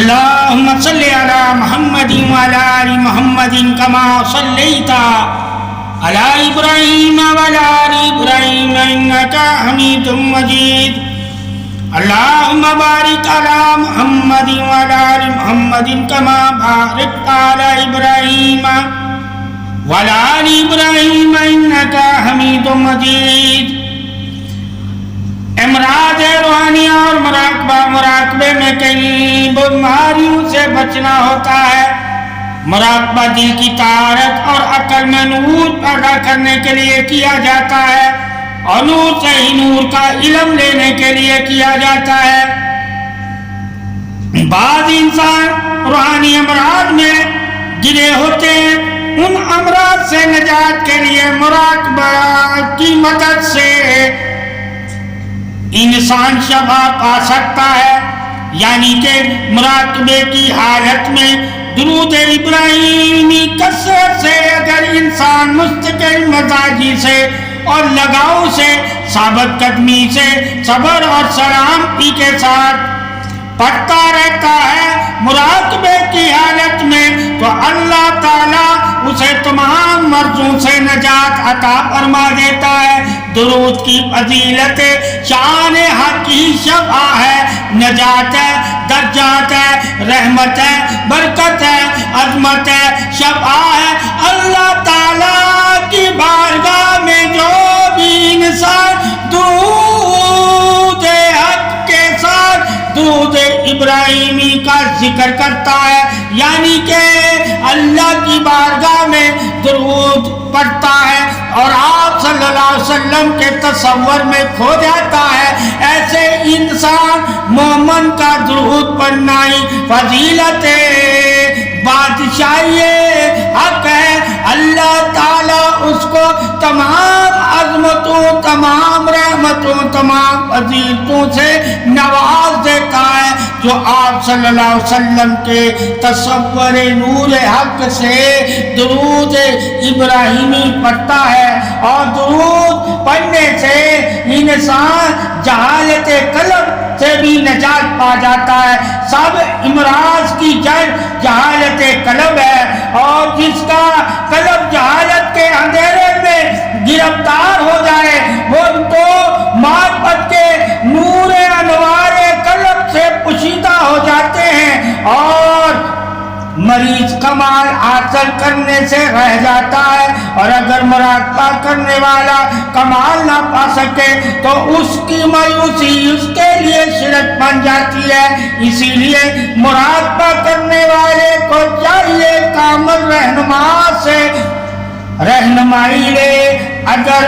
اللهم صل على محمد وعلى آل محمد كما صليت على إبراهيم وعلى آل إبراهيم إنك حميد مجيد. اللهم بارك على محمد وعلى آل محمد كما باركت على إبراهيم وعلى آل إبراهيم إنك حميد مجيد. امراض روحانی اور مراقبے میں کئی بیماریوں سے بچنا ہوتا ہے. مراقبہ دل کی طہارت اور عقل میں نور پیدا کرنے کے لیے کیا جاتا ہے اور نور سے ہی نور کا علم لینے کے لیے کیا جاتا ہے. بعض انسان روحانی امراض میں گرے ہوتے ہیں. ان امراض سے نجات کے لیے مراقبہ کی مدد سے انسان شفا پا سکتا ہے. یعنی کہ مراقبے کی حالت میں درود ابراہیمی کثرت سے اگر انسان مستقل مزاجی سے اور لگاؤ سے ثابت قدمی سے صبر اور سلامتی کے ساتھ پڑھتا رہتا ہے مراقبے کی حالت میں, تو اللہ تعالیٰ اسے تمام مرضوں سے نجات عطا فرما دیتا ہے. درود کی فضیلت شان حق کی شفا ہے, نجات ہے, درجات ہے, رحمت ہے, برکت ہے, عظمت ہے, شفا ہے. اللہ تعالیٰ کی بارگاہ میں جو بھی انسان درود حق کے ساتھ درود ابراہیمی کا ذکر کرتا ہے, یعنی کہ اللہ کی بارگاہ میں درود پڑھتا ہے اور آپ صلی اللہ علیہ وسلم کے تصور میں کھو جاتا ہے, ایسے انسان مومن کا درود پڑھنا ہی فضیلت بادشاہی حق ہے. اللہ تعالیٰ اس کو تمام عظمتوں, تمام رحمتوں, تمام فضیلتوں سے نواز دیتا ہے جو آپ صلی اللہ علیہ وسلم کے تصور نور حق سے درود ابراہیمی پڑھتا ہے. اور درود پڑھنے سے انسان جہالت قلب سے بھی نجات پا جاتا ہے. سب امراض کی جڑ جہالت قلب ہے, اور جس کا قلب جہالت کے اندھیرے میں گرفتار ہو جائے وہ تو معرفت کے نور انوار قلب سے پوشیدہ ہو جاتے ہیں اور مریض کمال حاصل کرنے سے رہ جاتا ہے. اور اگر مراقبہ کرنے والا کمال نہ پا سکے تو اس کی مایوسی اس کے لیے شرک بن جاتی ہے. اسی لیے مراقبہ کرنے والے کو چاہیے کامل رہنما سے رہنمائی لے. اگر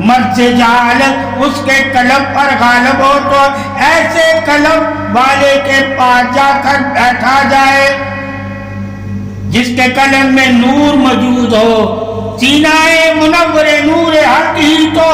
مرض جہالت اس کے قلب پر غالب ہو تو ایسے قلب والے کے پاس جا کر بیٹھا جائے جس کے قلب میں نور موجود ہو. سینہ منور نور حق ہی تو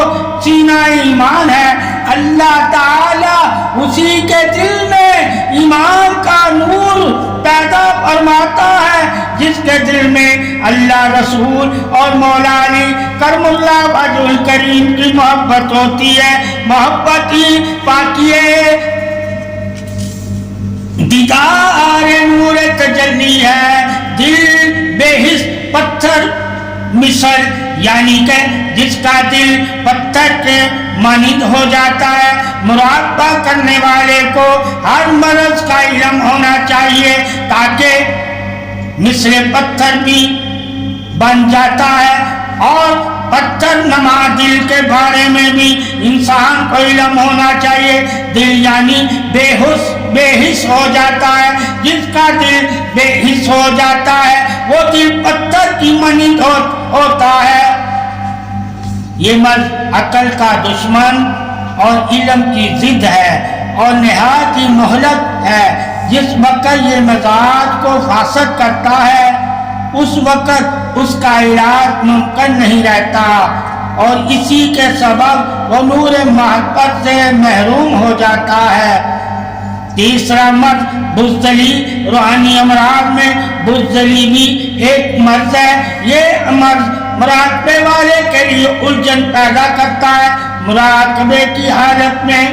سینہ ایمان ہے. اللہ تعالیٰ اسی کے دل میں ایمان کا نور پیدا فرماتا ہے جس کے دل میں اللہ رسول اور مولا علی کرم اللہ وجہ الکریم کی محبت ہوتی ہے. محبت ہی پاکی ہے, دیدار نور تجلی ہے. دل بے حس پتھر مثل, یعنی کہ جس کا دل پتھر کے مانند ہو جاتا ہے. مراقبہ کرنے والے کو ہر مرض کا علم ہونا چاہیے تاکہ مثل پتھر بھی بن جاتا ہے. اور پتھر نما دل کے بارے میں بھی انسان کو علم ہونا چاہیے. دل یعنی بے حس ہو جاتا ہے. جس کا دل بے حس ہو جاتا ہے وہ دل پتھر کی مانند ہوتا ہے. یہ مرض عقل کا دشمن اور علم کی ضد ہے اور نہایت ہی مہلک ہے. جس وقت یہ مزاج کو فاسد کرتا ہے اس وقت اس کا علاج ممکن نہیں رہتا اور اسی کے سبب وہ نور محبت سے محروم ہو جاتا ہے. تیسرا مرض بزدلی. روحانی امراض میں بزدلی بھی ایک مرض ہے. یہ مرض مراقبے والے کے لیے الجھن پیدا کرتا ہے. مراقبے کی حالت میں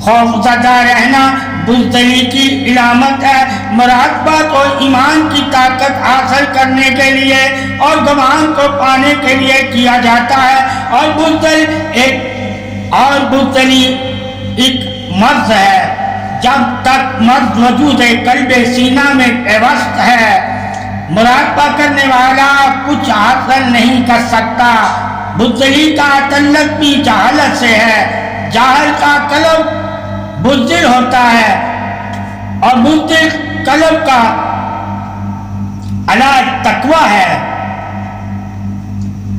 خوف زدہ رہنا بزدلی کی علامت ہے۔ مراقبہ تو ایمان کی طاقت حاصل کرنے کے لیے اور گمان کو پانے کے لیے کیا جاتا ہے، اور بزدلی ایک مرض ہے۔ جب تک مرض وجود قلب سینہ میں پیوست ہے، مراقبہ کرنے والا کچھ حاصل نہیں کر سکتا۔ بزدلی کا تعلق بھی جہالت سے ہے۔ جاہل کا قلب بزدل ہوتا ہے، اور بزدل قلب کا علاج تقویٰ ہے۔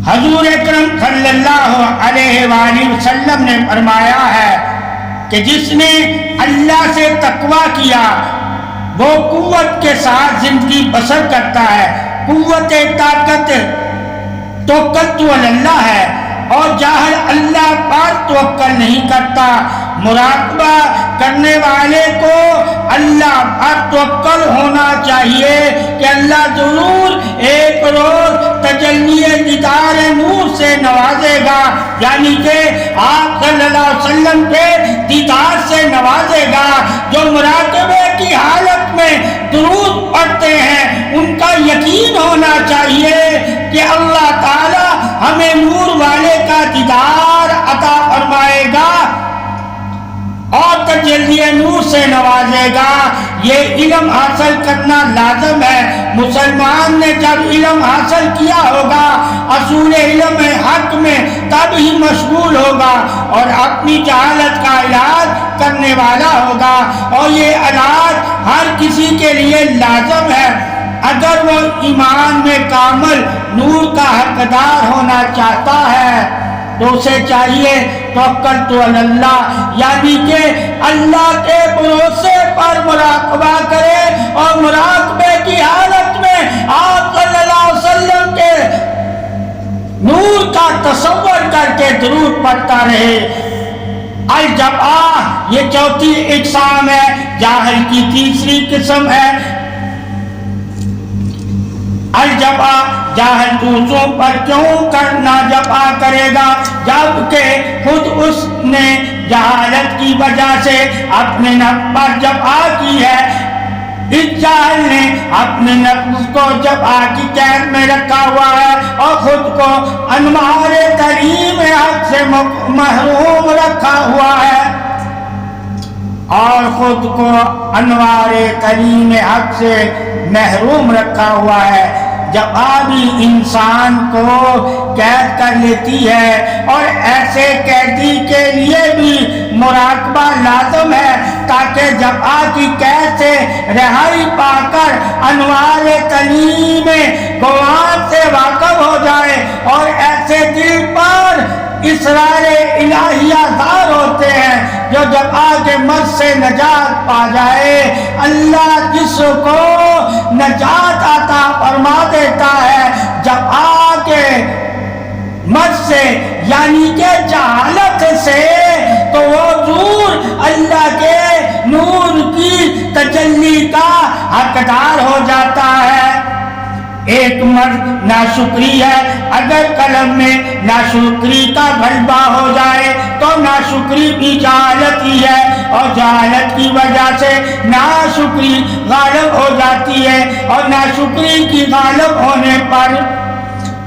حضور اکرم صلی اللہ علیہ وآلہ وسلم نے فرمایا ہے کہ جس نے اللہ سے تقویٰ کیا وہ قوت کے ساتھ زندگی بسر کرتا ہے۔ قوت طاقت توکل اللہ ہے، اور جاہل اللہ پر توکل نہیں کرتا۔ مراقبہ کرنے والے کو اللہ پر توکل ہونا چاہیے کہ اللہ ضرور ایک روز تجلی دیدار نور سے نوازے گا، یعنی کہ آپ صلی اللہ علیہ وسلم کے دیدار سے نوازے گا۔ جو مراقبے کی حالت میں درود پڑھتے ہیں ان کا یقین ہونا چاہیے کہ اللہ تعالی ہمیں نور والے کا دیدار عطا فرمائے گا اور تجلی نور سے نوازے گا۔ یہ علم حاصل کرنا لازم ہے۔ مسلمان نے جب علم حاصل کیا ہوگا اصول علم حق میں، تب ہی مشغول ہوگا اور اپنی جہالت کا علاج کرنے والا ہوگا، اور یہ علاج ہر کسی کے لیے لازم ہے۔ اگر وہ ایمان میں کامل نور کا حقدار ہونا چاہتا ہے تو اسے چاہیے توکلت علی اللہ، یعنی کہ اللہ کے بھروسے پر مراقبہ کرے، اور مراقبے کی حالت میں آپ صلی اللہ علیہ وسلم کے نور کا تصور کر کے درود پڑھتا رہے۔ الجبع یہ چوتھی اقسام ہے، جاہل کی تیسری قسم ہے۔ الجبع جاہل دوسروں پر کیوں کرنا جبع کرے گا جبکہ خود اس نے جہالت کی وجہ سے اپنے نفس پر جبع کی ہے۔ اس جاہل نے اپنے نفس کو جبع کی قید میں رکھا ہوا ہے اور خود کو انوار کریم حق سے محروم رکھا ہوا ہے، اور خود کو انوار کریم حق سے محروم رکھا ہوا ہے۔ جب بھی انسان کو قید کر لیتی ہے، اور ایسے قیدی کے لیے بھی مراقبہ لازم ہے تاکہ جب کی قید سے رہائی پا کر انوار کریم قوات سے واقف ہو جائے، اور ایسے دل پر اسرار الہیہ دار ہوتے ہیں جو جب کے مد سے نجات پا جائے۔ اللہ جس کو نجات عطا فرما دیتا ہے جب کے مد سے، یعنی کہ جہالت سے، تو وہ ضرور اللہ کے نور کی تجلی کا حقدار ہو جاتا ہے۔ ایک مرد ناشکری ہے، اگر قلب میں ناشکری کا غلبہ ہو جائے تو ناشکری بھی جہالت ہی ہے، اور جہالت کی وجہ سے ناشکری غالب ہو جاتی ہے، اور ناشکری کی غالب ہونے پر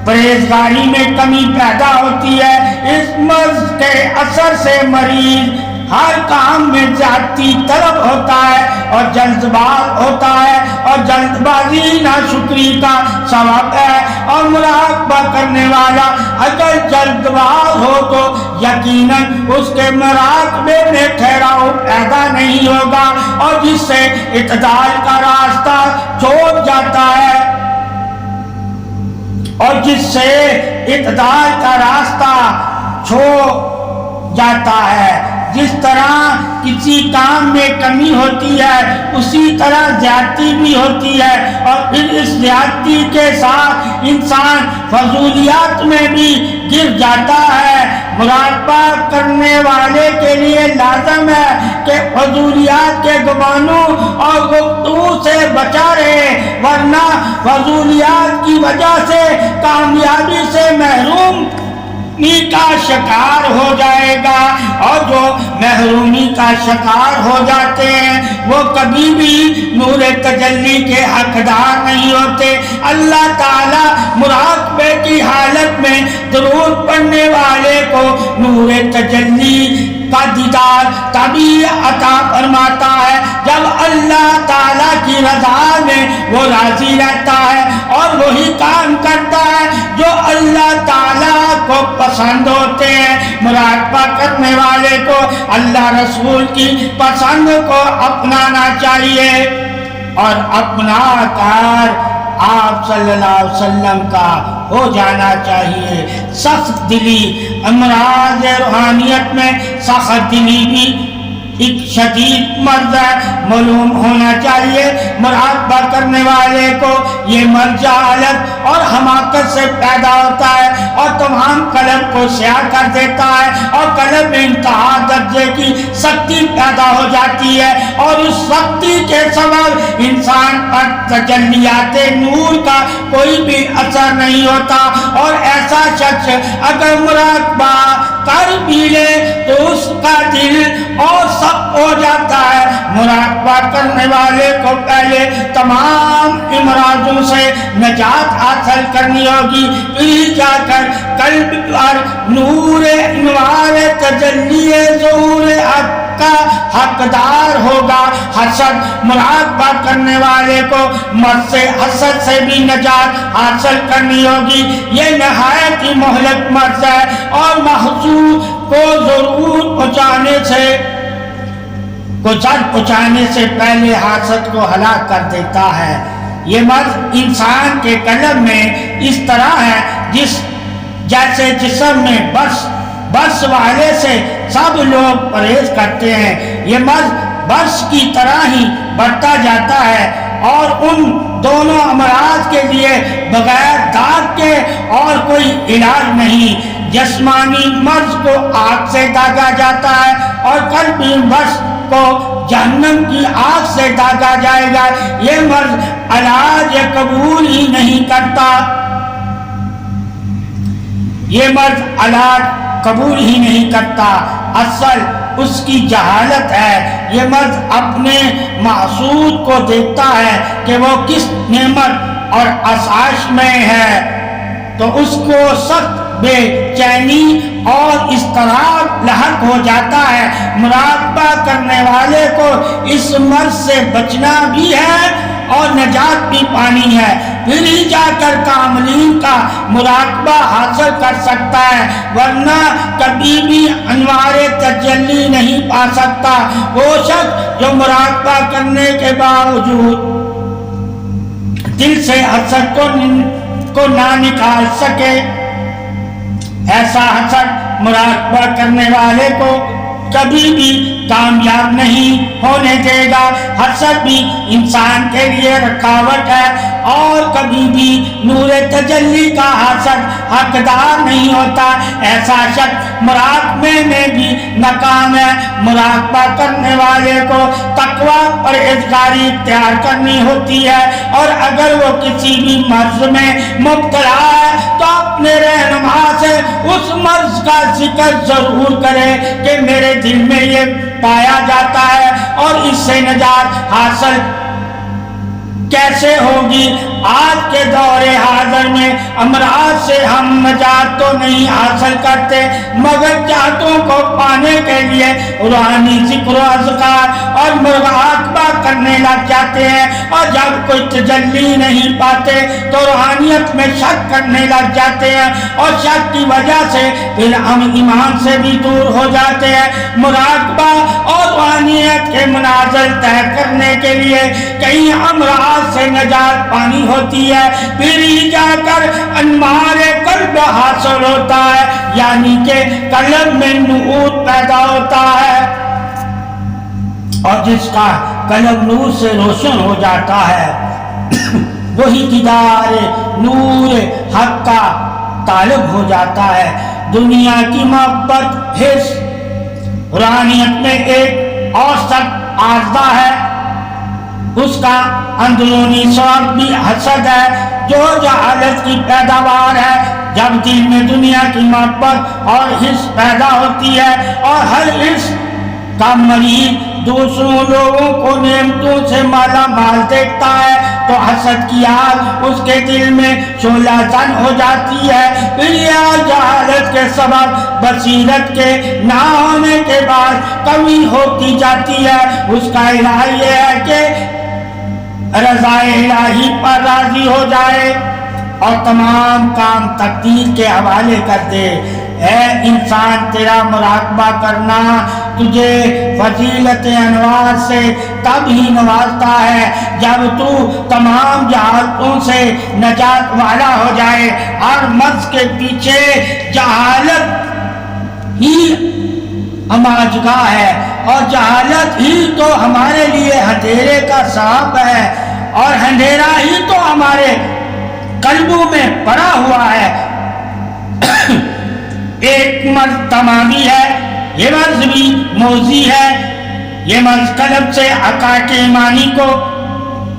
پرہیزگاری میں کمی پیدا ہوتی ہے۔ اس مرض کے اثر سے مریض ہر کام میں زیادتی طلب ہوتا ہے اور جلد باز ہوتا ہے، اور جلد بازی ناشکری کا سبب ہے۔ اور مراقبہ کرنے والا اگر جلد باز ہو تو یقیناً اس کے مراقبے میں ٹھہراؤ پیدا نہیں ہوگا، اور جس سے اعتدال کا راستہ چھوڑ جاتا ہے، اور جس سے اعتدال کا راستہ چھوڑ جاتا ہے۔ جس طرح کسی کام میں کمی ہوتی ہے اسی طرح زیادتی بھی ہوتی ہے، اور پھر اس زیادتی کے ساتھ انسان فضولیات میں بھی گر جاتا ہے۔ مراقبہ کرنے والے کے لیے لازم ہے کہ فضولیات کے گمانوں اور گفتگو سے بچا رہے، ورنہ فضولیات کی وجہ سے کامیابی سے محروم کا شکار ہو جائے گا، اور جو محرومی کا شکار ہو جاتے ہیں وہ کبھی بھی نور تجلی کے حقدار نہیں ہوتے۔ اللہ تعالیٰ مراقبے کی حالت میں درود پڑھنے والے کو نور تجلی کا دیدار تبھی عطا فرماتا ہے جب اللہ تعالیٰ کی رضا میں وہ راضی رہتا ہے اور وہی کام کرتا ہے جو اللہ تعالیٰ کو پسند ہوتے ہیں۔ مراقبہ کرنے والے کو اللہ رسول کی پسند کو اپنانا چاہیے اور اپنا کار آپ صلی اللہ علیہ وسلم کا ہو جانا چاہیے۔ سخت دلی، امراض روحانیت میں سخت دلی بھی ایک شدید مرض ہے، معلوم ہونا چاہیے۔ مراقبہ کرنے والے کو یہ مرض جہالت اور حماقت سے پیدا ہوتا ہے اور تمام قلب کو سیاہ کر دیتا ہے اور قلب میں انتہا درجے کی سختی پیدا ہو جاتی ہے، اور اس سختی کے سبب انسان پر تجلیات نور کا کوئی بھی اثر نہیں ہوتا، اور ایسا شخص اگر مراقبہ کر بھی لے تو اس کا دل اور سخت ہو جاتا ہے۔ مراقبہ کرنے والے کو پہلے تمام امراضوں سے نجات حاصل کرنی ہوگی، پھر جا کر قلب پر نور انوار تجلی ظہور حق کا حقدار ہوگا۔ حسد، مراقبہ کرنے والے کو مرض سے حسد سے بھی نجات حاصل کرنی ہوگی۔ یہ نہایت ہی مہلک مرض ہے اور محسود کو ضرور پہنچانے سے پہلے حسد کو ہلاک کر دیتا ہے۔ یہ مرض انسان کے قلب میں اس طرح ہے جیسے جسم میں برس والے سے سب لوگ پرہیز کرتے ہیں۔ یہ مرض برس کی طرح ہی بڑھتا جاتا ہے اور ان دونوں امراض کے لیے بغیر داغ کے اور کوئی علاج نہیں۔ جسمانی مرض کو آگ سے داغا جاتا ہے اور قلبی مرض کو جہنم کی آگ سے داغا جائے گا۔ یہ مرض علاج قبول ہی نہیں کرتا، یہ مرض علاج قبول ہی نہیں کرتا، اصل اس کی جہالت ہے۔ یہ مرض اپنے محسود کو دیکھتا ہے کہ وہ کس نعمت اور آسائش میں ہے تو اس کو سخت بے چینی اور اضطراب لاحق ہو جاتا ہے۔ مراقبہ کرنے والے کو اس مرض سے بچنا بھی ہے اور نجات بھی پانی ہے، پھر ہی جا کر کاملین کا مراقبہ حاصل کر سکتا ہے، ورنہ کبھی بھی انوار تجلی نہیں پا سکتا۔ وہ شخص جو مراقبہ کرنے کے باوجود دل سے حسد کو نہ نکال سکے، ایسا حسد مراقبہ کرنے والے کو کبھی بھی کامیاب نہیں ہونے دے گا۔ حسد بھی انسان کے لیے رکاوٹ ہے اور کبھی بھی نور تجلی کا حسد حقدار نہیں ہوتا۔ ایسا شخص مراقبے میں بھی ناکام ہے۔ مراقبہ کرنے والے کو تقویٰ پرہیزگاری اختیار کرنی ہوتی ہے، اور اگر وہ کسی بھی مرض میں مبتلا ہے تو اپنے رہنما سے اس مرض کا ذکر ضرور کرے کہ میرے دل میں یہ پایا جاتا ہے اور اس سے نجات حاصل کیسے ہوگی۔ آج کے دور حاضر میں امراض سے ہم نجات تو نہیں حاصل کرتے، مگر چاہتوں کو پانے کے لیے روحانی ذکر و اذکار اور مراقبہ کرنے لگ جاتے ہیں، اور جب کوئی تجلی نہیں پاتے تو روحانیت میں شک کرنے لگ جاتے ہیں، اور شک کی وجہ سے پھر ہم ایمان سے بھی دور ہو جاتے ہیں۔ مراقبہ اور روحانیت کے منازل طے کرنے کے لیے کئی امراض سے نجات پانی ہوتی ہے، پھر ہی جا کر انوار قلب حاصل ہوتا ہے، یعنی کہ قلب میں نور پیدا ہوتا ہے، اور جس کا قلب نور سے روشن ہو جاتا ہے وہی دیدار نور حق کا طالب ہو جاتا ہے۔ دنیا کی محبت حرص روحانیت میں ایک اور سخت عارضہ ہے، اس کا اندرونی سبب بھی حسد ہے جو جہالت کی پیداوار ہے۔ جب دل میں دنیا کی محبت اور حرص پیدا ہوتی ہے اور ہر حرص کا مریض دوسروں لوگوں کو نعمتوں سے مالا مال دیکھتا ہے تو حسد کی آگ اس کے دل میں شعلہ زن ہو جاتی ہے. پھر یہ جہالت کے سبب بصیرت کے نہ ہونے کے بعد کمی ہوتی جاتی ہے. اس کا علاج یہ ہے کہ رضا الہی پر راضی ہو جائے اور تمام کام تقدیر کے حوالے کر دے. اے انسان تیرا مراقبہ کرنا تجھے فضیلت انوار سے تب ہی نوازتا ہے جب تو تمام جہالتوں سے نجات والا ہو جائے. اور مرض کے پیچھے جہالت ہی ہماجگاہ ہے اور جہالت ہی تو ہمارے لیے اندھیرے کا سبب ہے اور اندھیرا ہی تو ہمارے قلبوں میں پڑا ہوا ہے. ایک مرض تمامی ہے، یہ مرض بھی موذی ہے. یہ مرض قلب سے حقائق ایمانی کو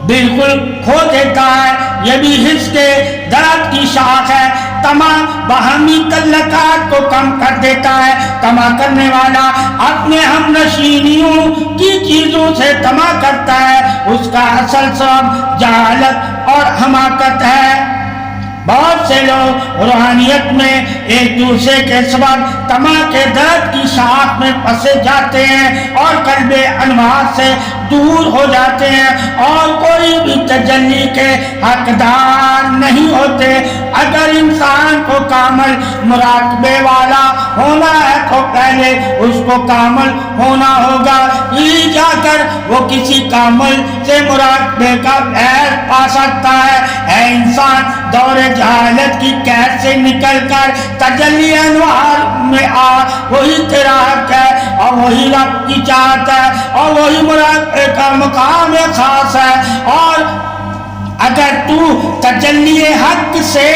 بالکل کھو دیتا ہے. یہ بھی حس کے درد کی شاخ ہے. تمام باہمی تعلقات کو کم کر دیتا ہے. تما کرنے والا اپنے ہم نشینیوں کی چیزوں سے تما کرتا ہے. اس کا اصل سبب جہالت اور حماقت ہے. بہت سے لوگ روحانیت میں ایک دوسرے کے سبب تما کے درد کی شاخ میں پھنسے جاتے ہیں اور قلب انوار سے دور ہو جاتے ہیں اور کوئی بھی تجلی کے حقدار نہیں ہوتے. اگر انسان کو کامل مراقبے والا ہونا ہے تو پہلے اس کو کامل ہونا ہوگا، یہ جا کر وہ کسی کامل سے مراقبے کا فیض پا سکتا ہے. اے انسان، دور جہالت کی قید سے نکل کر تجلی انوار میں آ. وہی تیرا حق ہے اور وہی رب کی چاہت ہے اور وہی مراقبے کا مقام خاص ہے. اور اگر تو تجلی حق سے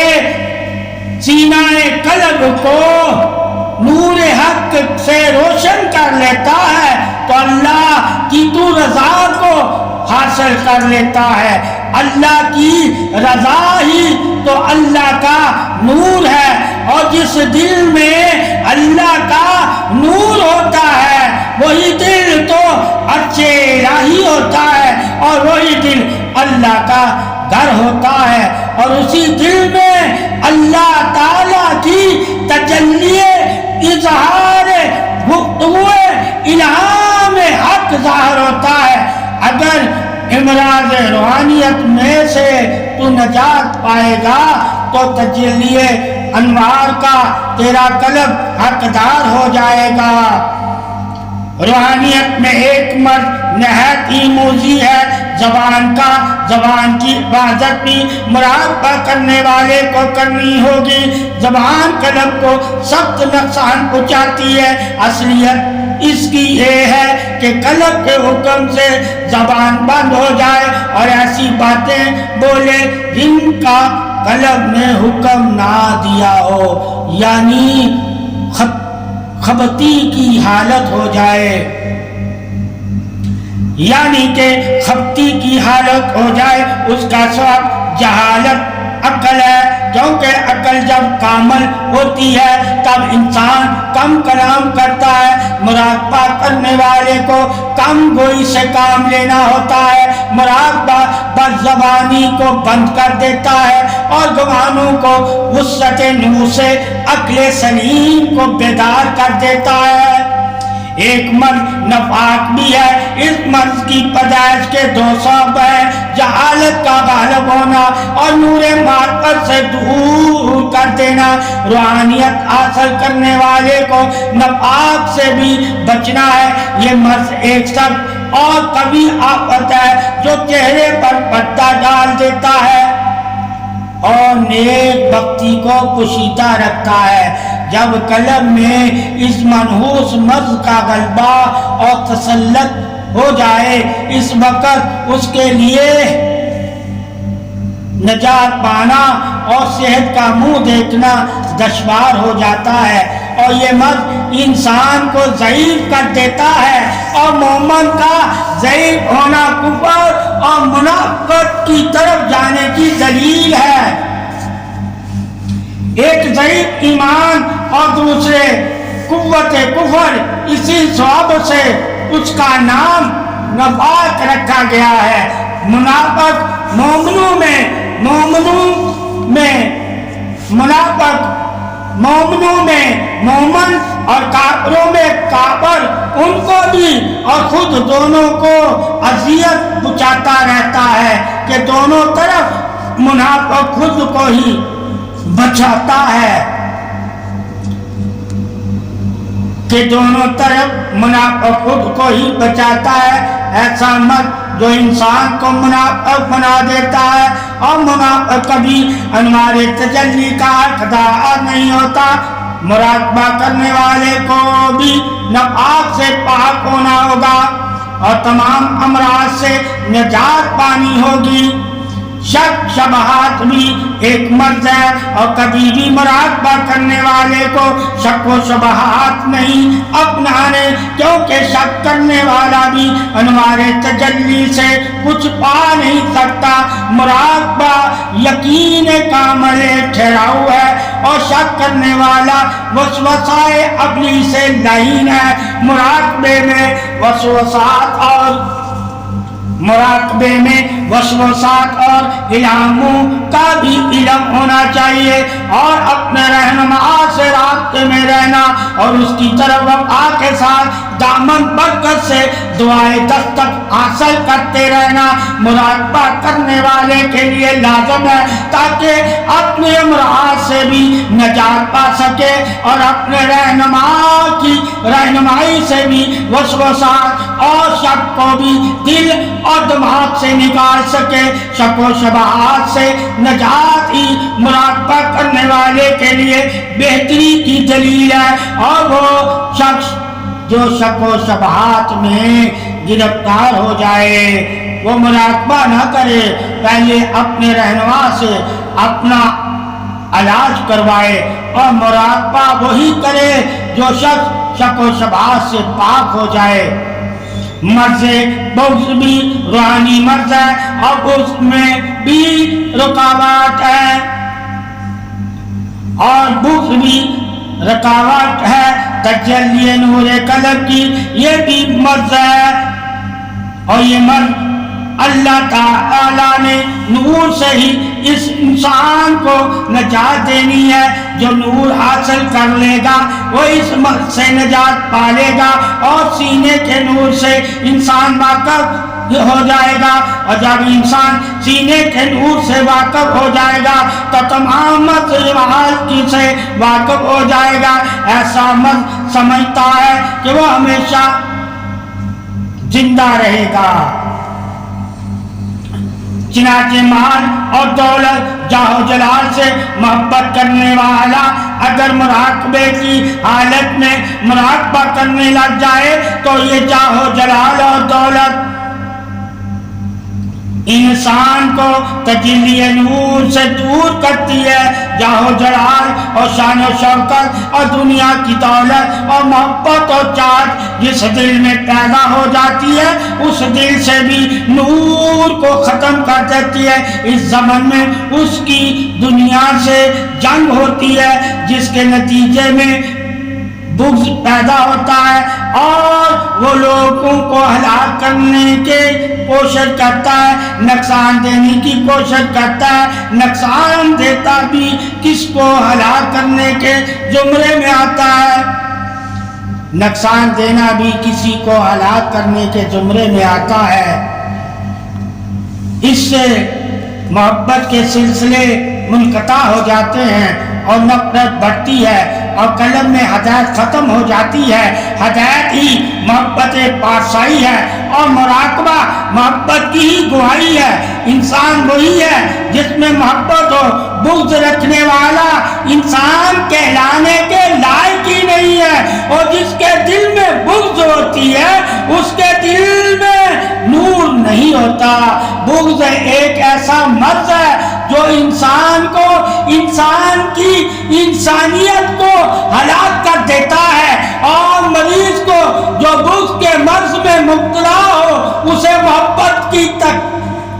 سینہ قلب کو نور حق سے روشن کر لیتا ہے تو اللہ کی تو رضا کو حاصل کر لیتا ہے. اللہ کی رضا ہی تو اللہ کا نور ہے اور جس دل میں اللہ کا نور ہوتا ہے وہی دل تو اچھے الہی ہوتا ہے اور وہی دل اللہ کا گھر ہوتا ہے اور اسی دل میں اللہ تعالیٰ کی تجلی اظہار گفتگو الہام حق ظاہر ہوتا ہے. اگر امراض روحانیت میں سے تو نجات پائے گا تو تجلی انوار کا تیرا قلب حقدار ہو جائے گا. روحانیت میں ایک مرض نہایت ہی موذی ہے زبان کا. زبان کی حفاظت بھی مراقبہ کرنے والے کو کرنی ہوگی. زبان قلب کو سخت نقصان پہنچاتی ہے. اصلیت اس کی یہ ہے کہ قلب کے حکم سے زبان بند ہو جائے اور ایسی باتیں بولے جن کا قلب نے حکم نہ دیا ہو، یعنی خبتی کی حالت ہو جائے، یعنی کہ خبتی کی حالت ہو جائے. اس کا سبب جہالت عقل ہے، کیونکہ عقل جب کامل ہوتی ہے تب انسان کم کلام کرتا ہے. مراقبہ کرنے والے کو کم گوئی سے کام لینا ہوتا ہے. مراقبہ بد زبانی کو بند کر دیتا ہے اور گمانوں کو وسعت نور سے عقل سلیم کو بیدار کر دیتا ہے. ایک مرض نفاق بھی ہے. اس مرض کی پیدائش کے دو سبب ہیں: جہالت کا غالب ہونا اور نور معرفت سے دور کر دینا. روحانیت حاصل کرنے والے کو نفاق سے بھی بچنا ہے. یہ مرض ایک سخت اور قوی آفت ہے جو چہرے پر پردہ ڈال دیتا ہے اور نیک بختی کو پوشیدہ رکھتا ہے. جب قلب میں اس منحوس مرض کا غلبہ اور تسلط ہو جائے اس وقت اس کے لیے نجات پانا اور صحت کا منہ دیکھنا دشوار ہو جاتا ہے. اور یہ مرض انسان کو ضعیف کر دیتا ہے اور مومن کا ضعیف ہونا کفر اور منافقت کی طرف جانے کی دلیل ہے. ایک ضعیف ایمان اور دوسرے قوت کفر، اسی سبب سے اس کا نام نفاق رکھا گیا ہے۔ منافق مومنوں میں منافق، مومنوں میں مومن اور کافروں میں کافر، ان کو بھی اور خود دونوں کو اذیت پہنچاتا رہتا ہے کہ دونوں طرف منافق خود کو ہی بچاتا ہے، کہ دونوں طرف منافق خود کو ہی بچاتا ہے۔ ایسا مرد جو انسان کو منافق بنا دیتا ہے، اور منافق کبھی انوار تجلی کا حقدار نہیں ہوتا۔ مراقبہ کرنے والے کو بھی نفاق سے پاک ہونا ہوگا اور تمام امراض سے نجات پانی ہوگی۔ شک شبہات بھی ایک مرض ہے، اور کبھی بھی مراقبہ کرنے والے کو شک و شبہات نہیں اپنانے، کیونکہ شک کرنے والا بھی انوار تجلی سے کچھ پا نہیں سکتا۔ مراقبہ یقین کامل ٹھہراؤ ہے، اور شک کرنے والا وسوسائے ابلی سے لعین ہے۔ مراقبے میں وسوسات اور الہاموں کا بھی علم ہونا چاہیے، اور اپنے رہنما سے رابطے میں رہنا، اور اس کی طرف وفا کے ساتھ دامن برکت سے دعائے دستک حاصل کرتے رہنا مراقبہ کرنے والے کے لیے لازم ہے، تاکہ اپنے امراض سے بھی نجات پا سکے اور اپنے رہنما کی رہنمائی سے بھی وسوسات اور شک کو بھی دل اور دماغ سے نکال سکے۔ شک و شبہات سے نجات ہی مراقبہ کرنے والے کے لیے بہتری کی دلیل ہے، اور وہ شخص جو شک و شبہات میں گرفتار ہو جائے وہ مراقبہ نہ کرے، پہلے اپنے رہنما سے اپنا علاج کروائے، اور مراقبہ وہی کرے جو شخص شک و شبہات سے پاک ہو جائے۔ مرض بغض بھی روحانی مرض ہے، اور اس میں بھی رکاوٹ ہے، اور بغض بھی رکاوٹ ہے۔ تجلی نور قلب کی یہ بھی مرض ہے، اور یہ مرض اللہ تعالیٰ نے نور سے ہی اس انسان کو نجات دینی ہے۔ جو نور حاصل کر لے گا وہ اس مرض سے نجات پالے گا، اور سینے کے نور سے انسان واقف ہو جائے گا، اور جب انسان سینے کے نور سے واقف ہو جائے گا تو تمام مرض کی سے واقف ہو جائے گا۔ ایسا مرض سمجھتا ہے کہ وہ ہمیشہ زندہ رہے گا۔ چنانچہ مال اور دولت جاہ و جلال سے محبت کرنے والا اگر مراقبے کی حالت میں مراقبہ کرنے لگ جائے تو یہ جاہ و جلال اور دولت انسان کو تجلی نور سے دور کرتی ہے۔ جاہ و جلال اور شان و شوکت اور دنیا کی دولت اور محبت اور چاہت جس دل میں پیدا ہو جاتی ہے اس دل سے بھی نور کو ختم کر دیتی ہے۔ اس زمن میں اس کی دنیا سے جنگ ہوتی ہے، جس کے نتیجے میں بغض پیدا ہوتا ہے، اور وہ لوگوں کو ہلاک کرنے کی کوشش کرتا ہے، نقصان دینے کی کوشش کرتا ہے۔ نقصان دیتا بھی کس کو ہلاک کرنے کے زمرے میں آتا ہے، نقصان دینا بھی کسی کو ہلاک کرنے کے زمرے میں آتا ہے۔ اس سے محبت کے سلسلے منقطع ہو جاتے ہیں اور نفرت بڑھتی ہے، اور قلب میں ہدایت ختم ہو جاتی ہے۔ ہدایت ہی محبت پارسائی ہے، اور مراقبہ محبت کی ہی گواہی ہے۔ انسان وہی ہے جس میں محبت ہو، بغض رکھنے والا انسان کہلانے کے لائق ہی نہیں ہے، اور جس کے دل میں بغض ہوتی ہے اس کے دل میں نور نہیں ہوتا۔ بغض ایک ایسا مرض ہے جو انسان کو، انسان کی انسانیت کو ہلاک کر دیتا ہے، اور مریض کو جو بغض کے مرض میں مبتلا ہو اسے محبت کی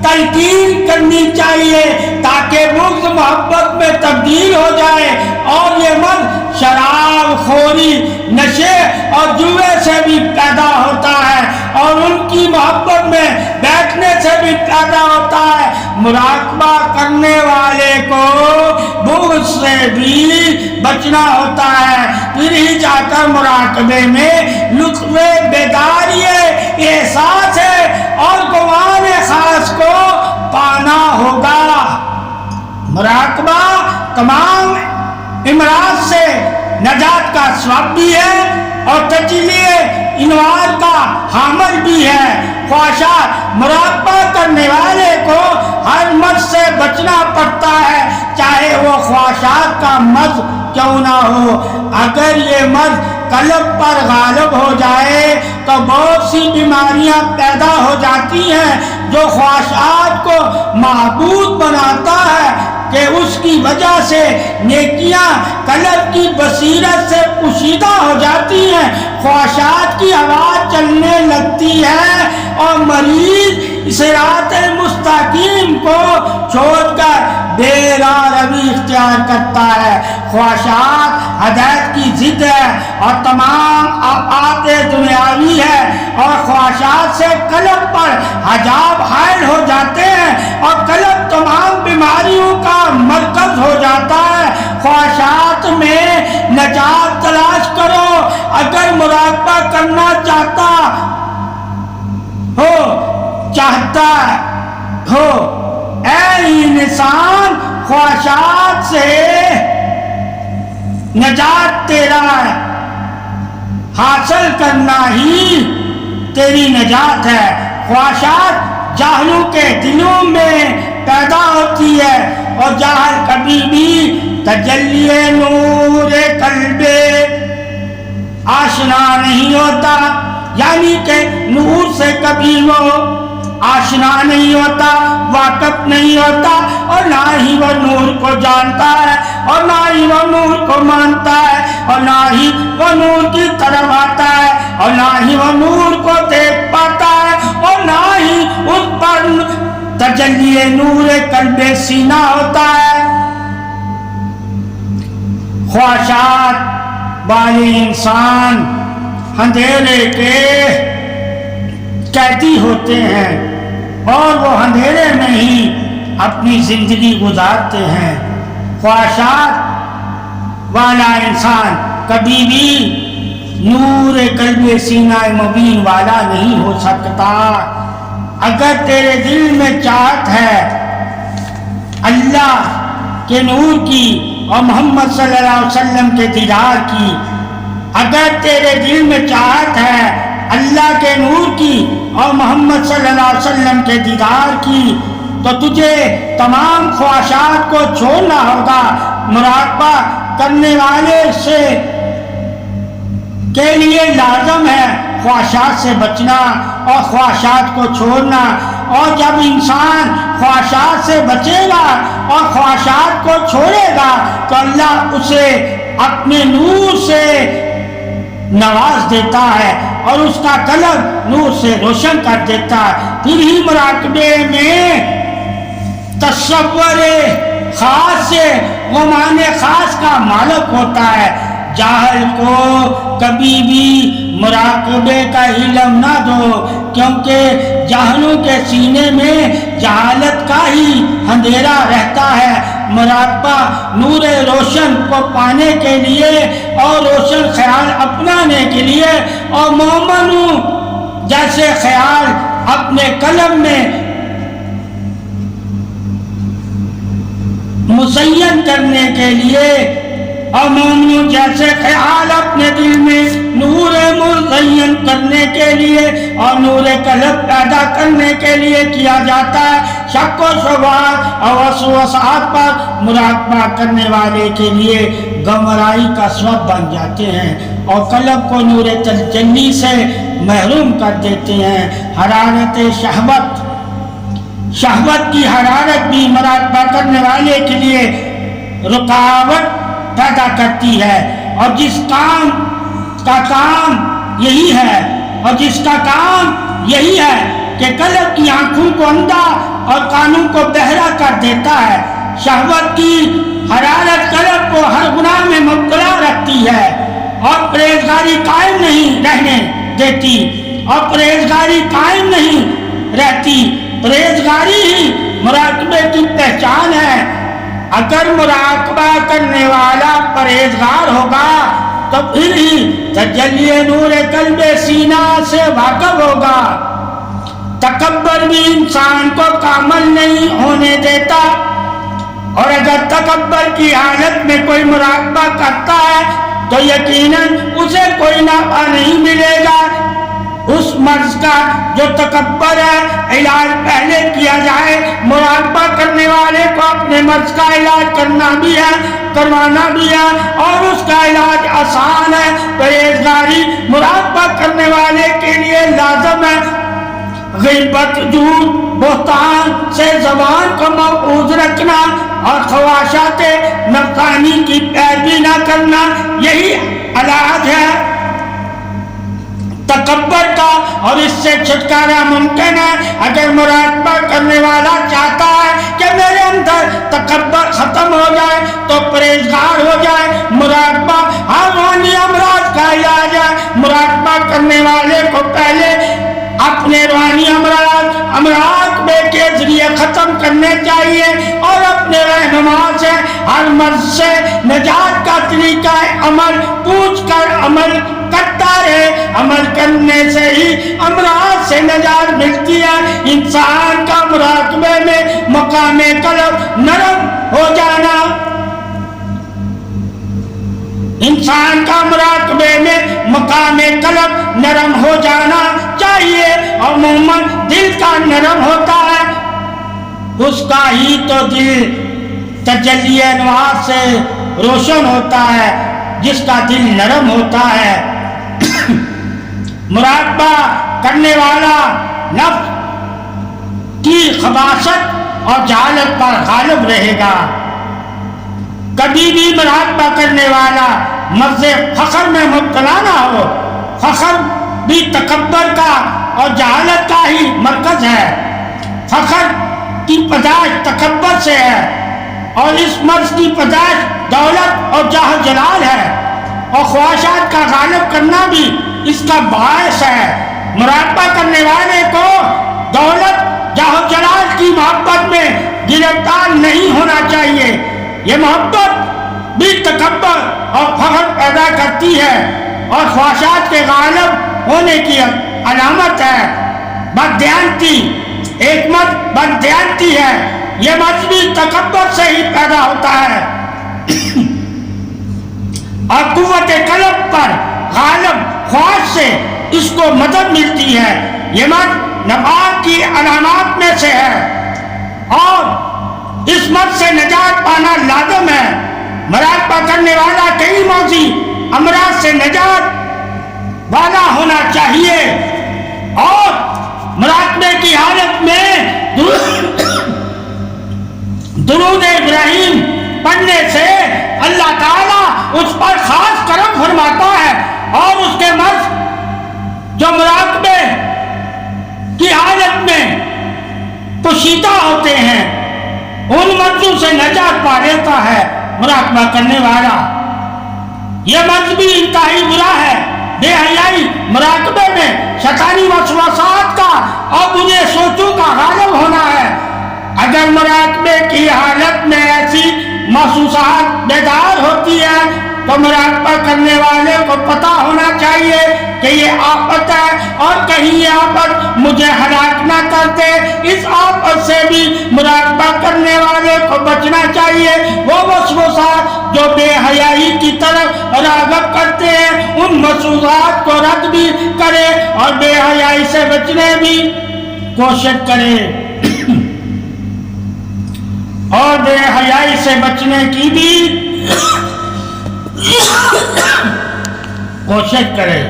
تلقین کرنی چاہیے تاکہ بغض محبت میں تبدیل ہو جائے، اور یہ مرض شراب خوری، نشے اور جوے سے بھی پیدا ہوتا ہے، اور ان کی محبت میں بیٹھنے سے بھی پیدا ہوتا ہے۔ مراقبہ کرنے والے کو بغض سے بھی بچنا ہوتا ہے، پھر ہی جا کر مراقبے میں لطف بیداری احساس ہے اور گمان خاص کو پانا ہوگا۔ مراقبہ تمام امراض سے نجات کا سبب بھی ہے اور تجلیہ انوار کا حامل بھی ہے۔ خواہشات، مراقبہ کرنے والے کو ہر مرض سے بچنا پڑتا ہے، چاہے وہ خواہشات کا مرض کیوں نہ ہو۔ اگر یہ مرض قلب پر غالب ہو جائے تو بہت سی بیماریاں پیدا ہو جاتی ہیں، جو خواہشات کو معبود بناتا ہے کہ اس کی وجہ سے نیکیاں قلب کی بصیرت سے پوشیدہ ہو جاتی ہیں، خواہشات کی آواز چلنے لگتی ہے اور مریض صراط المستقیم کو چھوڑ کر بے راہ روی اختیار کرتا ہے۔ خواہشات ہدایت کی ضد ہے اور تمام آفات دنیاوی ہے، اور خواہشات سے قلب پر حجاب حائل ہو جاتے ہیں اور قلب تمام بیماریوں کا مرکز ہو جاتا ہے۔ خواہشات میں نجات تلاش کرو۔ اگر مراقبہ کرنا چاہتا ہو اے انسان، خواہشات سے نجات تیرا حاصل کرنا ہی تیری نجات ہے۔ خواہشات جاہلوں کے دلوں میں پیدا ہوتی ہے اور جاہل کبھی بھی تجلی نور قلب آشنا نہیں ہوتا، یعنی کہ نور سے کبھی وہ آشنا نہیں ہوتا، واقف نہیں ہوتا، اور نہ ہی وہ نور کو جانتا ہے، اور نہ ہی وہ نور کو مانتا ہے، اور نہ ہی وہ نور کی طرف آتا ہے، اور نہ ہی وہ نور کو دیکھ پاتا ہے، اور نہ ہی اس پر تجلی نور قلب سینہ ہوتا ہے۔ خواہشات والے انسان اندھیرے کے قیدی ہوتے ہیں اور وہ اندھیرے میں ہی اپنی زندگی گزارتے ہیں۔ خواہشات والا انسان کبھی بھی نور قلب سینہ مبین والا نہیں ہو سکتا۔ اگر تیرے دل میں چاہت ہے اللہ کے نور کی اور محمد صلی اللہ علیہ وسلم کے دیدار کی، اگر تیرے دل میں چاہت ہے اللہ کے نور کی اور محمد صلی اللہ علیہ وسلم کے دیدار کی، تو تجھے تمام خواہشات کو چھوڑنا ہوگا۔ مراقبہ کرنے والے کے لیے لازم ہے خواہشات سے بچنا اور خواہشات کو چھوڑنا، اور جب انسان خواہشات سے بچے گا اور خواہشات کو چھوڑے گا تو اللہ اسے اپنے نور سے نواز دیتا ہے اور اس کا قلب نور سے روشن کر دیتا ہے۔ پھر ہی مراقبے میں تصور خاص سے گمان خاص کا مالک ہوتا ہے۔ جاہل کو کبھی بھی مراقبے کا علم نہ دو، کیونکہ جاہلوں کے سینے میں جہالت کا ہی اندھیرا رہتا ہے۔ مراقبہ نور روشن کو پانے کے لیے اور روشن خیال اپنانے کے لیے اور مومنوں جیسے خیال اپنے قلب میں مزین کرنے کے لیے اور مومنوں جیسے خیال اپنے دل میں نور مزین کرنے کے لیے اور نور قلب پیدا کرنے کے لیے کیا جاتا ہے۔ شک و شبہات اور وسوسات پر مراقبہ کرنے والے کے لیے گمراہی کا سبب بن جاتے ہیں اور قلب کو نور تجلی سے محروم کر دیتے ہیں۔ حرارت شہوت کی حرارت بھی مراقبہ کرنے والے کے لیے رکاوٹ پیدا کرتی ہے، اور جس کام کا کام یہی ہے کہ قلب کی آنکھوں کو اندھا اور قانون کو بہرا کر دیتا ہے۔ شہوت کی حرارت قلب کو ہر گناہ میں مبتلا رکھتی ہے اور پرہیزگاری قائم نہیں رہنے دیتی، اور پرہیزگاری قائم نہیں رہتی۔ پرہیزگاری ہی مراقبے کی پہچان ہے۔ اگر مراقبہ کرنے والا پرہیزگار ہوگا تو پھر ہی تجلی نور قلب سینہ سے واقف ہوگا۔ تکبر بھی انسان کو کامل نہیں ہونے دیتا، اور اگر تکبر کی حالت میں کوئی مراقبہ کرتا ہے تو یقیناً اسے کوئی نفع نہیں ملے گا۔ اس مرض کا جو تکبر ہے علاج پہلے کیا جائے۔ مراقبہ کرنے والے کو اپنے مرض کا علاج کرنا بھی ہے، کروانا بھی ہے، اور اس کا علاج آسان ہے۔ پرہیزگاری مراقبہ کرنے والے کے لیے لازم ہے۔ غیبت، جھوٹ، بہتان سے زبان کو محفوظ رکھنا اور خواہشات نفسانی کی پیروی نہ کرنا، یہی علاج ہے تکبر کا، اور اس سے چھٹکارا ممکن ہے اگر مراقبہ کرنے والا چاہتا ہے کہ میرے اندر تکبر ختم ہو جائے تو پرہیزگار ہو جائے۔ مراقبہ روحانی امراض کا علاج ہے۔ مراقبہ کرنے والے کو پہلے اپنے روحانی امراض کے ذریعے ختم کرنے چاہیے، اور اپنے رہنما سے ہر مرض سے نجات کا طریقہ عمل پوچھ کر عمل کرتا رہے۔ عمل کرنے سے ہی امراض سے نجات ملتی ہے۔ انسان کا مراقبے میں مقام قلب نرم ہو جانا، انسان کا مراقبے میں مقام قلب نرم ہو جانا چاہیے، اور مومن دل کا نرم ہوتا ہے، اس کا ہی تو دل تجلی انوار سے روشن ہوتا ہے، جس کا دل نرم ہوتا ہے۔ مراقبہ کرنے والا نفس کی خباثت اور جہالت پر غالب رہے گا۔ کبھی بھی مراقبہ کرنے والا مرض فخر میں مبتلا نہ ہو۔ فخر بھی تکبر کا اور جہالت کا ہی مرکز ہے۔ فخر کی پیدائش تکبر سے ہے، اور اس مرض کی پیدائش دولت اور جاہ و جلال ہے، اور خواہشات کا غالب کرنا بھی اس کا باعث ہے۔ مراقبہ کرنے والے کو دولت، جاہ و جلال کی محبت میں گرفتار نہیں ہونا چاہیے۔ یہ محبت بھی تکبر اور فخر پیدا کرتی ہے، اور خواہشات کے غالب ہونے کی علامت ہے۔ بددیانتی، ایک مرض بددیانتی ہے، یہ مرض بھی تکبر سے ہی پیدا ہوتا ہے، اور قوت قلب پر غالب خواہش سے اس کو مدد ملتی ہے۔ یہ مرض نفاق کی علامات میں سے ہے، اور اس مرض سے نجات پانا لازم ہے۔ مراقبہ کرنے والا کئی موذی امراض سے نجات والا ہونا چاہیے، اور مراقبے کی حالت میں درود ابراہیم پڑھنے سے اللہ تعالیٰ اس پر خاص کرم فرماتا ہے، اور اس کے مرض جو مراقبے کی حالت میں پوشیدہ ہوتے ہیں ان مرضوں سے نجات پا لیتا ہے مراقبہ کرنے والا۔ یہ مرض بھی انتہائی برا ہے، بے حیائی۔ مراقبے میں شیطانی وسوسات کا اور برے سوچوں کا غالب ہونا ہے۔ اگر مراقبے کی حالت میں ایسی محسوسات بیدار ہوتی ہے تو مراقبہ کرنے والے کو پتہ ہونا چاہیے کہ یہ آفت ہے، اور کہیں یہ آفت مجھے ہلاک نہ کر دے۔ اس آفت سے بھی مراقبہ کرنے والے کو بچنا چاہیے۔ وہ وسوسات جو بے حیائی کی طرف راغب کرتے ہیں ان وسوسات کو رد بھی کرے، اور بے حیائی سے بچنے بھی کوشش کرے، اور بے حیائی سے بچنے کی بھی کوشش کرے۔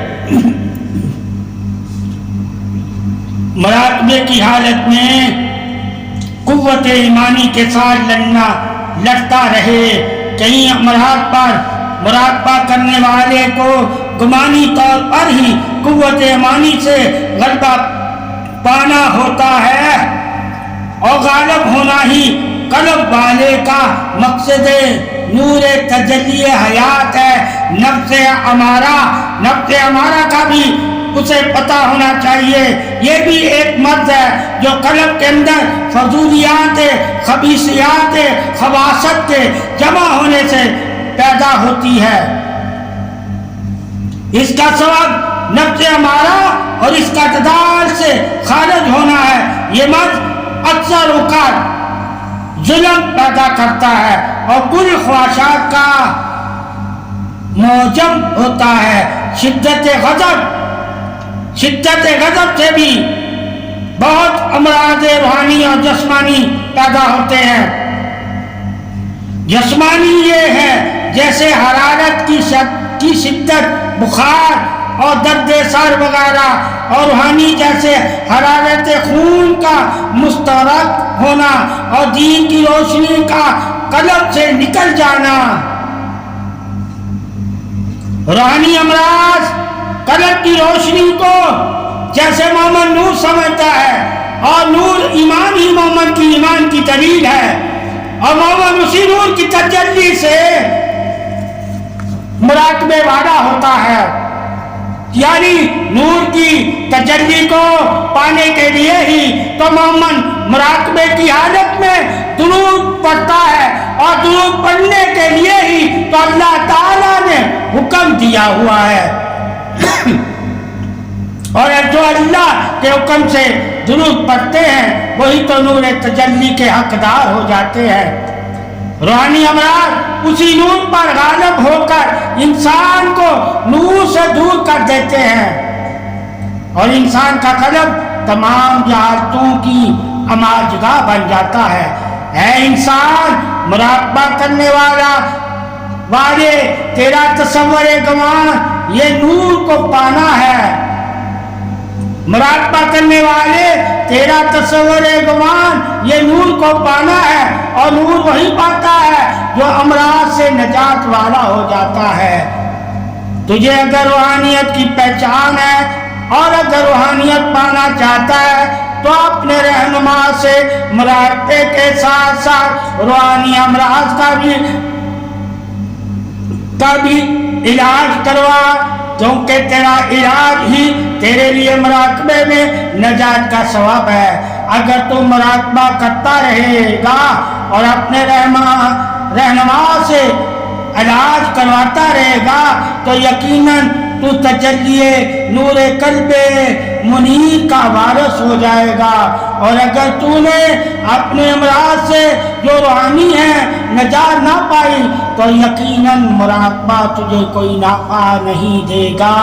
مراقبے کی حالت میں قوت ایمانی کے ساتھ لڑتا رہے۔ کئی امراض پر مراقبہ کرنے والے کو گمانی طور پر ہی قوت ایمانی سے غلبہ پانا ہوتا ہے، اور غالب ہونا ہی قلب والے کا مقصد نور تجلی حیات ہے۔ نفس امارہ کا بھی اسے پتہ ہونا چاہیے، یہ بھی ایک مرض ہے جو قلب کے اندر فضولیات خبیثیات خباثت کے جمع ہونے سے پیدا ہوتی ہے۔ اس کا سبب نفس امارہ اور اس کا جدال سے خارج ہونا ہے۔ یہ مرض اکثر اوقات ظلم پیدا کرتا ہے اور کل خواہشات کا موجب ہوتا ہے۔ شدت غضب سے بھی بہت امراض روحانی اور جسمانی پیدا ہوتے ہیں۔ جسمانی یہ ہے جیسے حرارت کی شدت، بخار اور درد سر وغیرہ، اور روحانی جیسے حرارت خون کا مستغرق ہونا اور دین کی روشنی کا قلب سے نکل جانا۔ روحانی امراض قلب کی روشنی کو جیسے مومن نور سمجھتا ہے، اور نور ایمان ہی مومن کی ایمان کی دلیل ہے، اور مومن اسی نور کی تجلی سے مراقبے والا ہوتا ہے۔ یعنی نور کی تجلی کو پانے کے لیے ہی تو مومن مراقبے کی حالت میں درود پڑھتا ہے، اور درود پڑھنے کے لیے ہی تو اللہ تعالیٰ نے حکم دیا ہوا ہے۔ اور جو اللہ کے حکم سے درود پڑھتے ہیں وہی تو نور تجلی کے حقدار ہو جاتے ہیں۔ روحانی امراض اسی نور پر غالب ہو کر انسان کو نور سے دور کر دیتے ہیں، اور انسان کا قلب تمام جہالتوں کی اماجگاہ بن جاتا ہے۔ اے انسان، مراقبہ کرنے والے تیرا تصور گمان یہ نور کو پانا ہے۔ مراقبہ کرنے والے تیرا تصور گمان یہ نور کو پانا ہے، اور نور وہی پاتا ہے جو امراض سے نجات والا ہو جاتا ہے۔ تجھے اگر روحانیت کی پہچان ہے اور اگر روحانیت پانا چاہتا ہے تو اپنے رہنما سے مراقبے کے ساتھ ساتھ روحانی امراض کا بھی علاج کروا، کیونکہ تیرا علاج ہی تیرے لیے مراقبے میں نجات کا ثواب ہے۔ اگر تو مراقبہ کرتا رہے گا اور اپنے رہنما سے علاج کرواتا رہے گا تو یقیناً تو تجلی نور قلب منیر کا وارث ہو جائے گا۔ اور اگر تو نے اپنے امراض سے جو روحانی ہے نجات نہ پائی تو یقیناً مراقبہ تجھے کوئی نفع نہیں دے گا،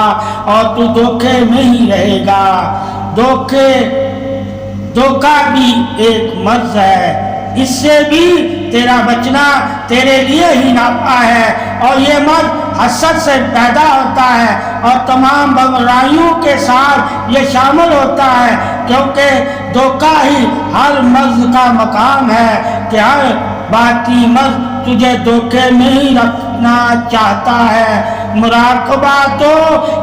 اور تو دھوکے میں ہی رہے گا۔ دھوکہ بھی ایک مرض ہے، اس سے بھی تیرا بچنا تیرے لیے ہی نافع ہے، اور یہ مرض حسد سے پیدا ہوتا ہے، اور تمام برائیوں کے ساتھ یہ شامل ہوتا ہے، کیونکہ دھوکہ ہی ہر مرض کا مقام ہے کہ ہر باقی مرض تجھے دھوکے میں ہی رکھنا چاہتا ہے۔ مراقبہ تو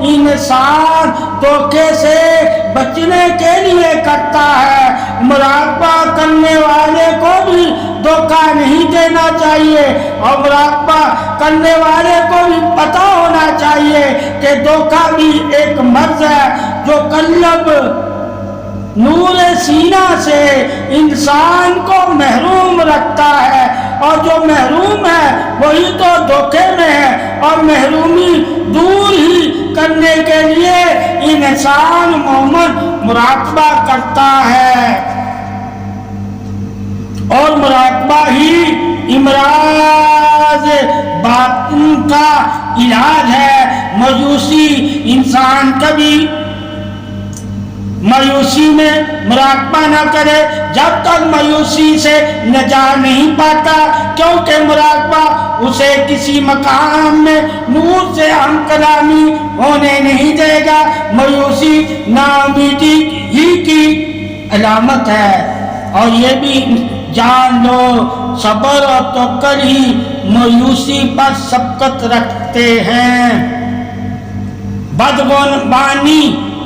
انسان دھوکے سے بچنے کے لیے کرتا ہے۔ مراقبہ کرنے والے کو بھی دھوکہ نہیں دینا چاہیے، اور مراقبہ کرنے والے کو بھی پتہ ہونا چاہیے کہ دھوکہ بھی ایک مرض ہے جو قلب نور سینہ سے انسان کو محروم رکھتا ہے، اور جو محروم ہے وہی تو دھوکے میں ہے، اور محرومی دور ہی کرنے کے لیے انسان مومن مراقبہ کرتا ہے، اور مراقبہ ہی امراض باطن کا علاج ہے۔ مایوسی انسان کبھی مایوسی میں مراقبہ نہ کرے جب تک مایوسی سے نجات نہیں پاتا، کیونکہ مراقبہ اسے کسی مقام میں نور سے ہم کلامی ہونے نہیں دے گا۔ مایوسی ناامیدی ہی کی علامت ہے، اور یہ بھی جان لو صبر اور توکل ہی مایوسی پر سبقت رکھتے ہیں۔ بدگمانی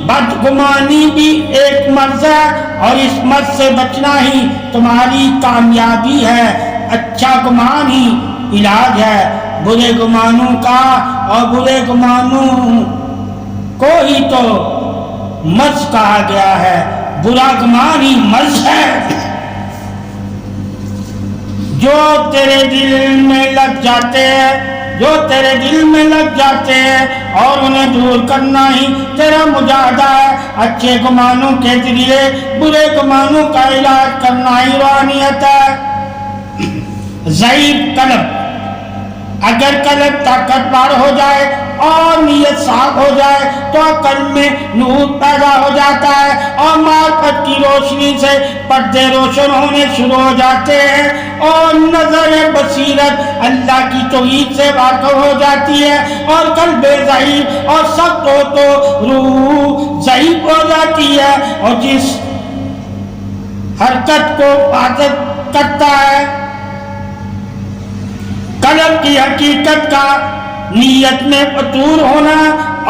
بدگمانی بھی ایک مرض ہے اور اس مرض سے بچنا ہی تمہاری کامیابی ہے۔ اچھا گمان ہی علاج ہے برے گمانوں کا، اور برے گمانوں کو ہی تو مرض کہا گیا ہے۔ برا گمان ہی مرض ہے جو تیرے دل میں لگ جاتے ہیں، جو تیرے دل میں لگ جاتے ہیں، اور انہیں دور کرنا ہی تیرا مجاہدہ ہے۔ اچھے گمانوں کے ذریعے برے گمانوں کا علاج کرنا ہی روحانیت ہے۔ ضعیف قلب، اگر قلب طاقتور ہو جائے اور نیت صاف ہو جائے تو قلب میں نور پیدا ہو جاتا ہے اور معرفت کی روشنی سے پردے روشن ہونے شروع ہو جاتے ہیں اور نظر بصیرت اللہ کی توحید سے واقف ہو جاتی ہے، اور قلب ضعیف اور سخت ہو تو روح ضعیف ہو جاتی ہے، اور جس حرکت کو حفاظت کرتا ہے قلب کی حقیقت کا، نیت میں فطور ہونا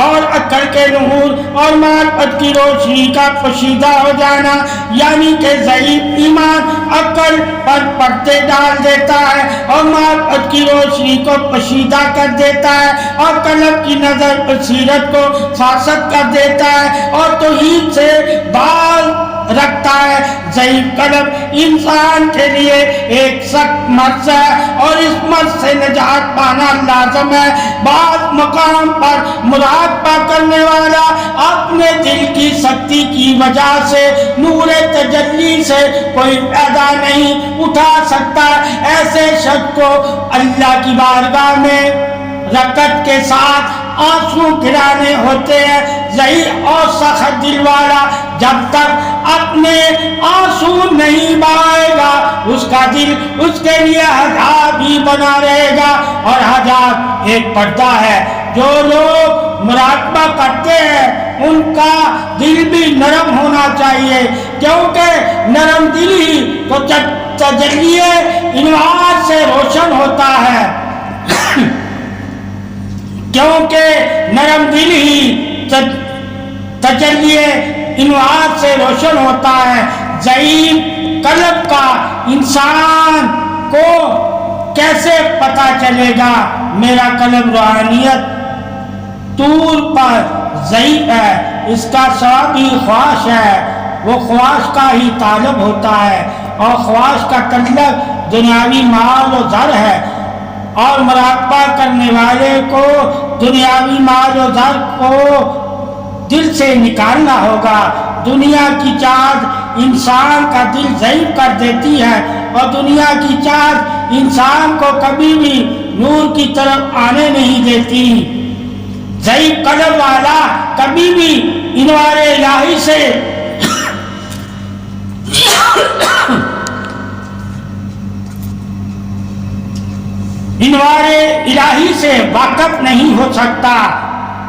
اور عقل کے نور اور معرفت کی روشنی کا پوشیدہ ہو جانا، یعنی کہ ضعیف ایمان عقل پر پردے ڈال دیتا ہے اور معرفت کی روشنی کو پوشیدہ کر دیتا ہے اور قلب کی نظر بصیرت کو فاسد کر دیتا ہے اور توحید سے باز رکھتا ہے۔ ضعیف قلب انسان کے لیے ایک سخت مرض ہے اور اس مرض سے نجات پانا لازم ہے۔ بعض مقام پر مراقبہ کرنے والا اپنے دل کی سختی کی وجہ سے نور تجلی سے کوئی فائدہ نہیں اٹھا سکتا، ایسے شخص کو اللہ کی بارگاہ میں رکعت کے ساتھ آنسو گرانے ہوتے ہیں۔ ضعیف اور سخت دل والا جب تک اپنے آنسو نہیں بہائے گا اس کا دل اس کے لیے حجاب ہی بنا رہے گا، اور حجاب ایک پردہ ہے۔ جو لوگ مراقبہ کرتے ہیں ان کا دل بھی نرم ہونا چاہیے، کیونکہ نرم دل ہی تو تجلی انوار سے روشن ہوتا ہے، کیونکہ نرم دل ہی تجلی انوار سے روشن ہوتا ہے۔ ضعیف قلب کا انسان کو کیسے پتا چلے گا میرا قلب روحانیت طور پر ضعیف ہے؟ اس کا سبب ہی خواہش ہے، وہ خواہش کا ہی طالب ہوتا ہے، اور خواہش کا تعلق دنیاوی مال و زر ہے، اور مراقبہ کرنے والے کو دنیاوی مال و زر کو دل سے نکالنا ہوگا۔ دنیا کی چاہت انسان کا دل ضعیف کر دیتی ہے، اور دنیا کی چاہت انسان کو کبھی بھی نور کی طرف آنے نہیں دیتی۔ ضعیف قلب والا کبھی بھی انوار الہی سے انوار الہی سے واقف نہیں ہو سکتا،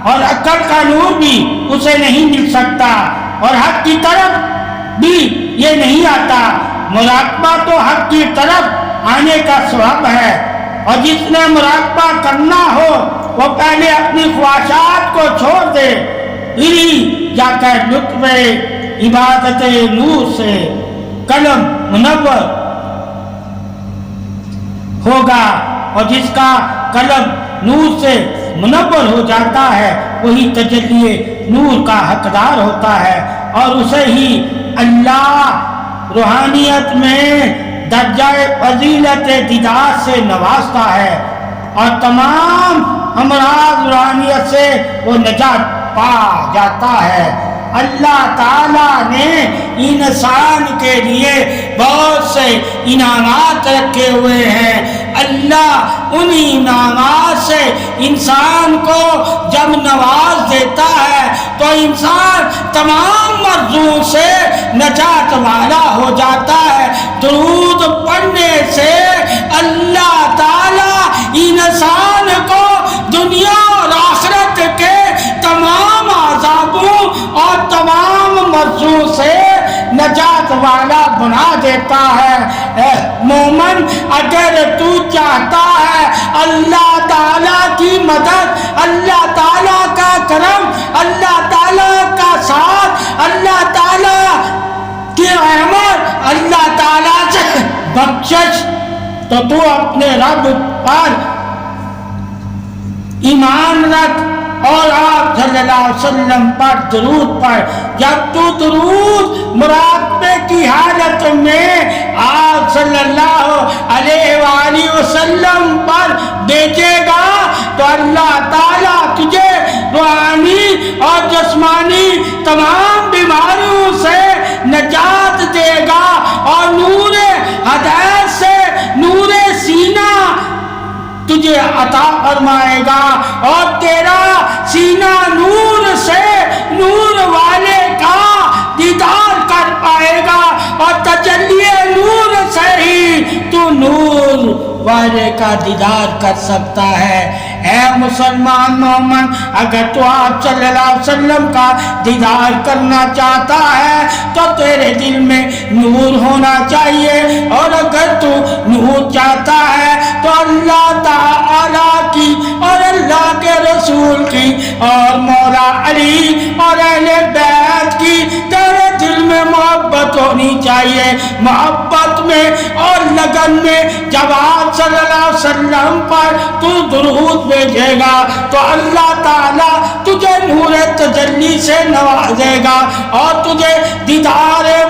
اور عقل کا نور بھی اسے نہیں مل سکتا، اور حق کی طرف بھی یہ نہیں آتا۔ مراقبہ تو حق کی طرف آنے کا سبب ہے، اور جس نے مراقبہ کرنا ہو وہ پہلے اپنی خواہشات کو چھوڑ دے، پھر جا کر لطف عبادت نور سے قلب منور ہوگا، اور جس کا قلب نور سے منور ہو جاتا ہے وہی تجلی نور کا حقدار ہوتا ہے، اور اسے ہی اللہ روحانیت میں درجہ فضیلت دیدار سے نوازتا ہے، اور تمام امراض روحانیت سے وہ نجات پا جاتا ہے۔ اللہ تعالیٰ نے انسان کے لیے بہت سے انعامات رکھے ہوئے ہیں۔ اللہ ان انعامات سے انسان کو جب نواز دیتا ہے تو انسان تمام مرضوں سے نجات والا ہو جاتا ہے۔ درود پڑھنے سے اللہ تعالیٰ انسان کو دنیا اور آخرت کے تمام عذابوں اور تمام مرضوں سے نجات والا بنا دیتا ہے۔ اے مومن، اگر تو چاہتا ہے اللہ تعالیٰ کی مدد، اللہ تعالیٰ کا کرم، اللہ تعالیٰ کا ساتھ، اللہ تعالیٰ کی رحمت، اللہ تعالیٰ سے بخشش، تو تو اپنے رب پر ایمان رکھ اور آپ صلی اللہ علیہ وسلم پر درود پڑھ۔ جب تو درود مراقبے کی حالت میں آپ صلی اللہ علیہ وآلہ وسلم پر بیچے گا تو اللہ تعالیٰ تجھے روحانی اور جسمانی تمام بیماریوں سے نجات دے گا اور نور ہدایت سے نور سینہ تجھے عطا فرمائے گا، اور تیرا سینہ نور سے نور والے کا دیدار کر پائے گا، اور تجلی نور سے ہی تو نور والے کا دیدار کر سکتا ہے۔ اے مسلمان مومن، اگر تو آپ صلی اللہ علیہ وسلم کا دیدار کرنا چاہتا ہے تو تیرے دل میں نور ہونا چاہیے، اور اگر تو نور چاہتا ہے تو اللہ تعالیٰ کی اور اللہ کے رسول کی اور مولا علی اور اہل بیت کی تیرے دل میں محبت ہونی چاہیے۔ محبت میں اور لگن میں جب آپ صلی اللہ علیہ وسلم پر تو درود بھیجے گا تو اللہ تعالیٰ تجھے نور تجلی سے نوازے گا اور تجھے دیدار